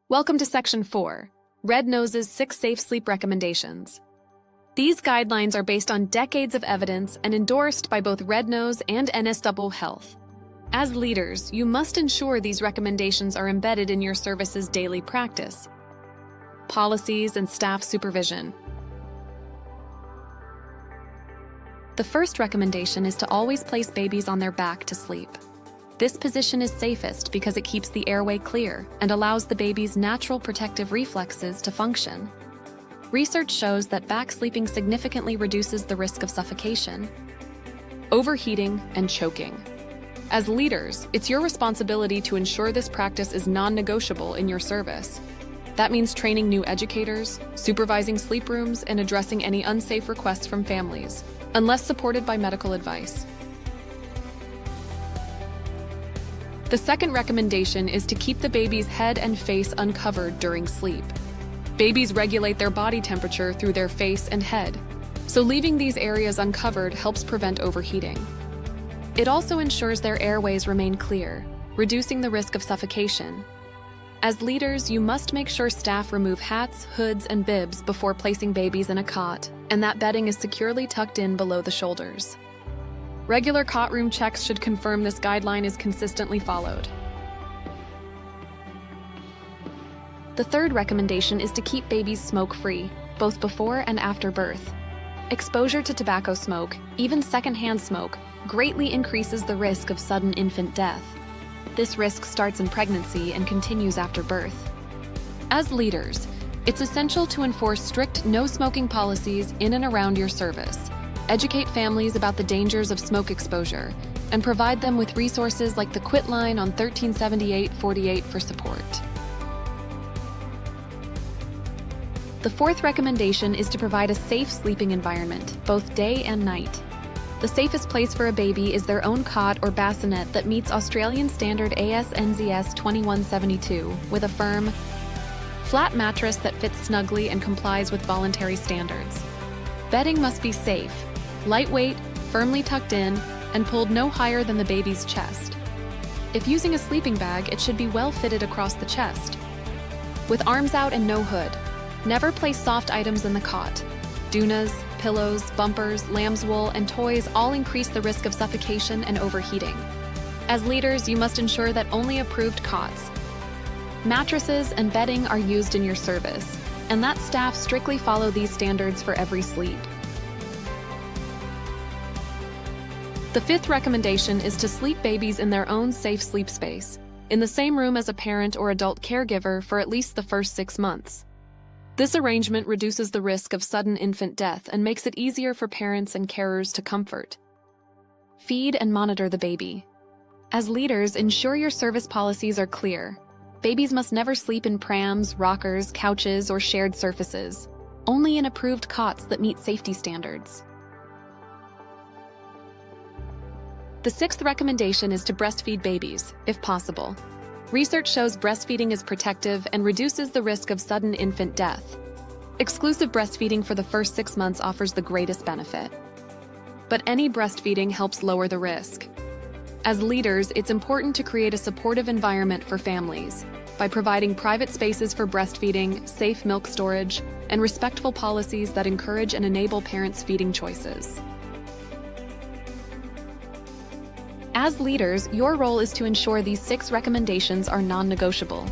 Welcome to Section 4, Red Nose's 6 Safe Sleep Recommendations. These guidelines are based on decades of evidence and endorsed by both Red Nose and NSW Health. As leaders, you must ensure these recommendations are embedded in your service's daily practice, policies, and staff supervision. The first recommendation is to always place babies on their back to sleep. This position is safest because it keeps the airway clear and allows the baby's natural protective reflexes to function. Research shows that back sleeping significantly reduces the risk of suffocation, overheating, and choking. As leaders, it's your responsibility to ensure this practice is non-negotiable in your service. That means training new educators, supervising sleep rooms, and addressing any unsafe requests from families, unless supported by medical advice. The second recommendation is to keep the baby's head and face uncovered during sleep. Babies regulate their body temperature through their face and head, so leaving these areas uncovered helps prevent overheating. It also ensures their airways remain clear, reducing the risk of suffocation. As leaders, you must make sure staff remove hats, hoods, and bibs before placing babies in a cot, and that bedding is securely tucked in below the shoulders. Regular cot room checks should confirm this guideline is consistently followed. The third recommendation is to keep babies smoke-free, both before and after birth. Exposure to tobacco smoke, even secondhand smoke, greatly increases the risk of sudden infant death. This risk starts in pregnancy and continues after birth. As leaders, it's essential to enforce strict no-smoking policies in and around your service, educate families about the dangers of smoke exposure, and provide them with resources like the Quit line on 1378-48 for support. The fourth recommendation is to provide a safe sleeping environment, both day and night. The safest place for a baby is their own cot or bassinet that meets Australian standard AS/NZS 2172 with a firm, flat mattress that fits snugly and complies with voluntary standards. Bedding must be safe, lightweight, firmly tucked in, and pulled no higher than the baby's chest. If using a sleeping bag, it should be well fitted across the chest. With arms out and no hood, never place soft items in the cot. Doonas, pillows, bumpers, lamb's wool, and toys all increase the risk of suffocation and overheating. As leaders, you must ensure that only approved cots, mattresses, and bedding are used in your service, and that staff strictly follow these standards for every sleep. The fifth recommendation is to sleep babies in their own safe sleep space, in the same room as a parent or adult caregiver for at least the first 6 months. This arrangement reduces the risk of sudden infant death and makes it easier for parents and carers to comfort, feed, and monitor the baby. As leaders, ensure your service policies are clear. Babies must never sleep in prams, rockers, couches, or shared surfaces, only in approved cots that meet safety standards. The sixth recommendation is to breastfeed babies, if possible. Research shows breastfeeding is protective and reduces the risk of sudden infant death. Exclusive breastfeeding for the first 6 months offers the greatest benefit. But any breastfeeding helps lower the risk. As leaders, it's important to create a supportive environment for families by providing private spaces for breastfeeding, safe milk storage, and respectful policies that encourage and enable parents' feeding choices. As leaders, your role is to ensure these 6 recommendations are non-negotiable.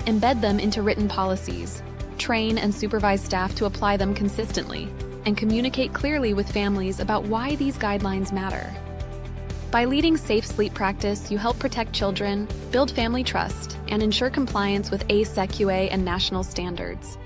Embed them into written policies, train and supervise staff to apply them consistently, and communicate clearly with families about why these guidelines matter. By leading safe sleep practice, you help protect children, build family trust, and ensure compliance with ACQA and national standards.